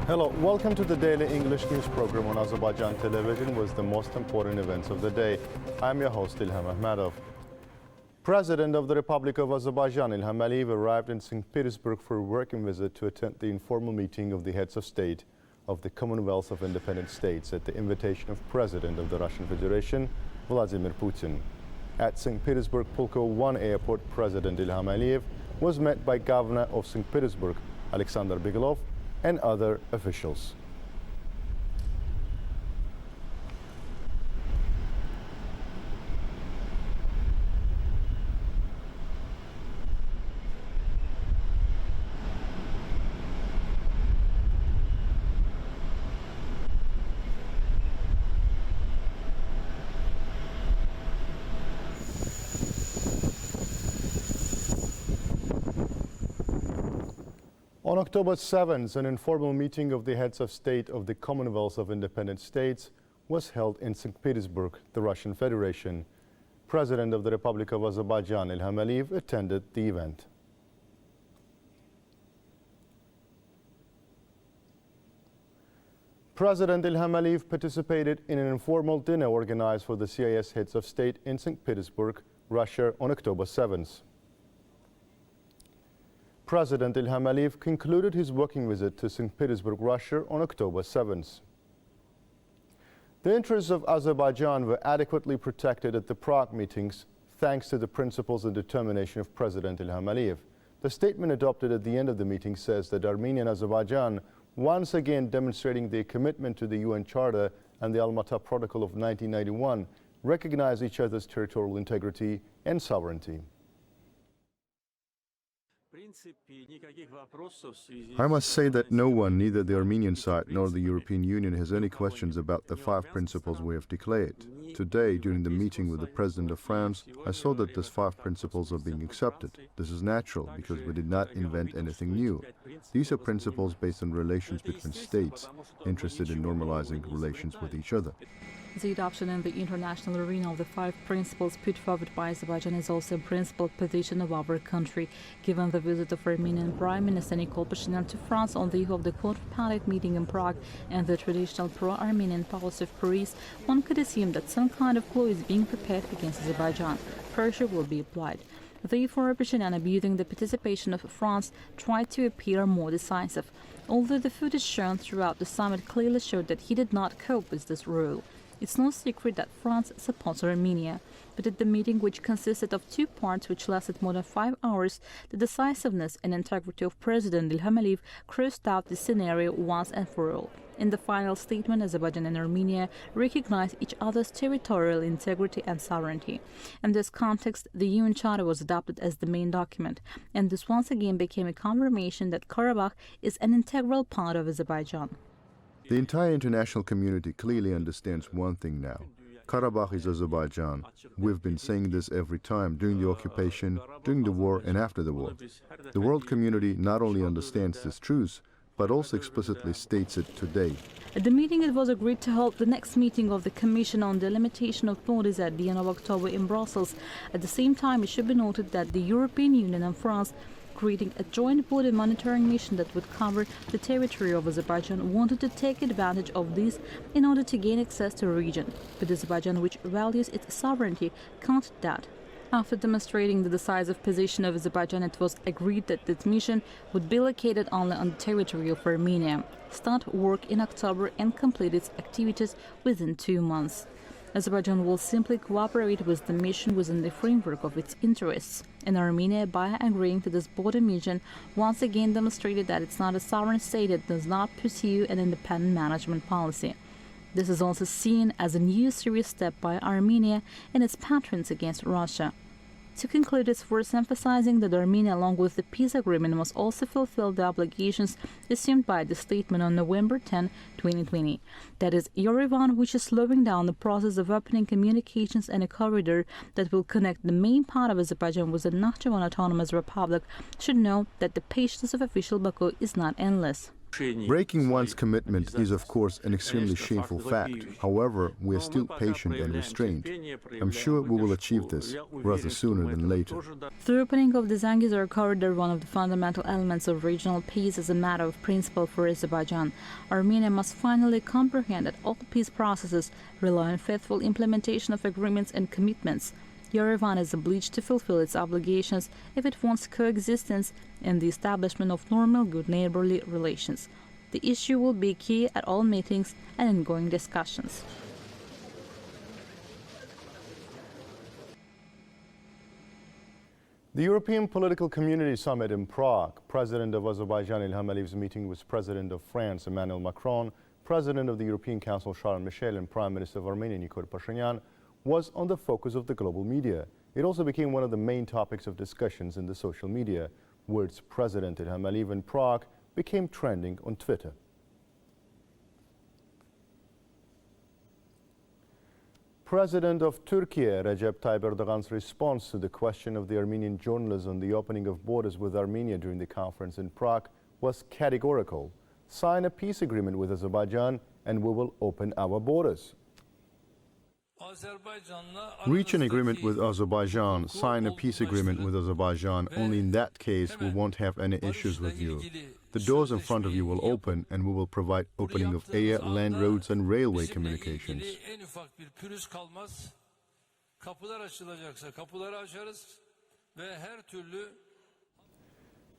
Hello, welcome to the daily English news program on Azərbaycan Televiziya with the most important events of the day. I'm your host, Ilham Məmmədov. President of the Republic of Azerbaijan, Ilham arrived in St. Petersburg for a working visit to attend the informal meeting of the heads of state of the Commonwealth of Independent States at the invitation of President of the Russian Federation, Vladimir Putin. At St. Petersburg Pulkovo 1 airport, President Ilham Aliyev was met by Governor of St. Petersburg, Alexander Bigilov, and other officials. On October 7th, an informal meeting of the heads of state of the Commonwealth of Independent States was held in St. Petersburg, the Russian Federation. President of the Republic of Azerbaijan, Ilham Aliyev, attended the event. President Ilham Aliyev participated in an informal dinner organized for the CIS heads of state in St. Petersburg, Russia, on October 7th. President Ilham Aliyev concluded his working visit to St. Petersburg, Russia on October 7th. The interests of Azerbaijan were adequately protected at the Prague meetings thanks to the principles and determination of President Ilham Aliyev. The statement adopted at the end of the meeting says that Armenia and Azerbaijan, once again demonstrating their commitment to the UN Charter and the Almaty Protocol of 1991, recognize each other's territorial integrity and sovereignty. I must say that no one, neither the Armenian side nor the European Union, has any questions about the 5 principles we have declared. Today, during the meeting with the President of France, I saw that these 5 principles are being accepted. This is natural because we did not invent anything new. These are principles based on relations between states, interested in normalizing relations with each other. The adoption in the international arena of the 5 principles put forward by Azerbaijan is also a principled position of our country. Given the visit of Armenian Prime Minister Nikol Pashinyan to France on the eve of the quadripartite meeting in Prague and the traditional pro-Armenian policy of Paris, one could assume that some kind of ploy is being prepared against Azerbaijan. Pressure will be applied. Therefore, Pashinyan, abusing the participation of France, tried to appear more decisive, although the footage shown throughout the summit clearly showed that he did not cope with this role. It's no secret that France supports Armenia, but at the meeting, which consisted of 2 parts which lasted more than 5 hours, the decisiveness and integrity of President Ilham Aliyev crossed out the scenario once and for all. In the final statement, Azerbaijan and Armenia recognized each other's territorial integrity and sovereignty. In this context, the UN Charter was adopted as the main document, and this once again became a confirmation that Karabakh is an integral part of Azerbaijan. The entire international community clearly understands one thing now. Karabakh is Azerbaijan. We've been saying this every time during the occupation, during the war and after the war. The world community not only understands this truth, but also explicitly states it today. At the meeting, it was agreed to hold the next meeting of the Commission on the Limitation of Borders at the end of October in Brussels. At the same time, it should be noted that the European Union and France, creating a joint border monitoring mission that would cover the territory of Azerbaijan, wanted to take advantage of this in order to gain access to the region. But Azerbaijan, which values its sovereignty, countered that. After demonstrating the decisive position of Azerbaijan, it was agreed that this mission would be located only on the territory of Armenia, start work in October and complete its activities within 2 months. Azerbaijan will simply cooperate with the mission within the framework of its interests. And Armenia, by agreeing to this border mission, once again demonstrated that it's not a sovereign state that does not pursue an independent management policy. This is also seen as a new serious step by Armenia and its patrons against Russia. To conclude, it's worth emphasizing that Armenia, along with the peace agreement, must also fulfill the obligations assumed by the statement on November 10, 2020. That is, Yerevan, which is slowing down the process of opening communications and a corridor that will connect the main part of Azerbaijan with the Nakhchivan Autonomous Republic, should know that the patience of official Baku is not endless. Breaking one's commitment is, of course, an extremely shameful fact. However, we are still patient and restrained. I'm sure we will achieve this, rather sooner than later. The opening of the Zangezur corridor, one of the fundamental elements of regional peace, is a matter of principle for Azerbaijan. Armenia must finally comprehend that all peace processes rely on faithful implementation of agreements and commitments. Yerevan is obliged to fulfill its obligations if it wants coexistence and the establishment of normal, good neighborly relations. The issue will be key at all meetings and ongoing discussions. The European Political Community Summit in Prague, President of Azerbaijan Ilham Aliyev's meeting with President of France Emmanuel Macron, President of the European Council Charles Michel and Prime Minister of Armenia Nikol Pashinyan was on the focus of the global media. It also became one of the main topics of discussions in the social media. Words President Ilham Aliyev in Prague became trending on Twitter. President of Turkey Recep Tayyip Erdogan's response to the question of the Armenian journalists on the opening of borders with Armenia during the conference in Prague was categorical. Sign a peace agreement with Azerbaijan and we will open our borders. Reach an agreement with Azerbaijan, sign a peace agreement with Azerbaijan. Only in that case we won't have any issues with you. The doors in front of you will open and we will provide opening of air, land roads and railway communications.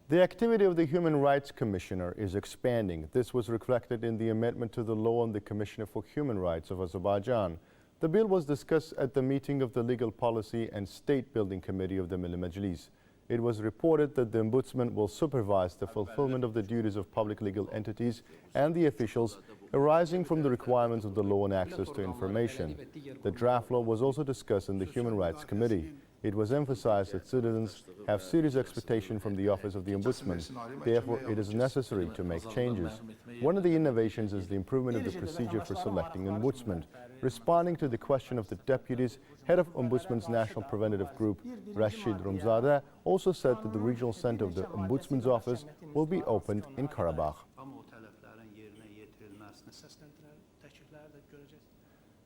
The activity of the Human Rights Commissioner is expanding. This was reflected in the amendment to the law on the Commissioner for Human Rights of Azerbaijan. The bill was discussed at the meeting of the Legal Policy and State Building Committee of the Milli Majlis. It was reported that the Ombudsman will supervise the fulfillment of the duties of public legal entities and the officials arising from the requirements of the law on access to information. The draft law was also discussed in the Human Rights Committee. It was emphasized that citizens have serious expectations from the Office of the Ombudsman. Therefore, it is necessary to make changes. One of the innovations is the improvement of the procedure for selecting Ombudsman. Responding to the question of the deputies, head of Ombudsman's National Preventative Group, Rashid Rumzadeh, also said that the regional center of the Ombudsman's office will be opened in Karabakh.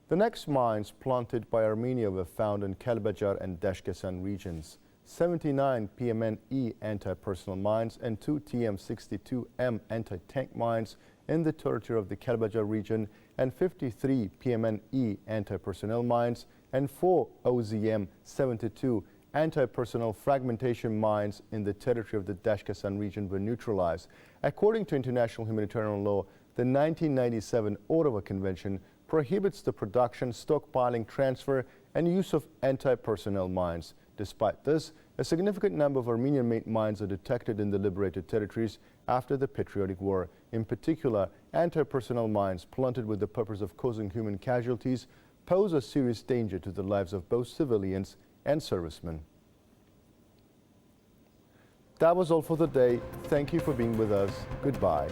The next mines planted by Armenia were found in Kəlbəcər and Daşkəsən regions. 79 PMNE anti-personnel mines and 2 TM62M anti-tank mines in the territory of the Kəlbəcər region and 53 PMNE anti-personnel mines and 4 OZM72 anti-personnel fragmentation mines in the territory of the Daşkəsən region were neutralized. According to international humanitarian law, the 1997 Ottawa Convention prohibits the production, stockpiling, transfer, and use of anti-personnel mines. Despite this, a significant number of Armenian-made mines are detected in the liberated territories after the Patriotic War. In particular, anti-personnel mines planted with the purpose of causing human casualties pose a serious danger to the lives of both civilians and servicemen. That was all for the day. Thank you for being with us. Goodbye.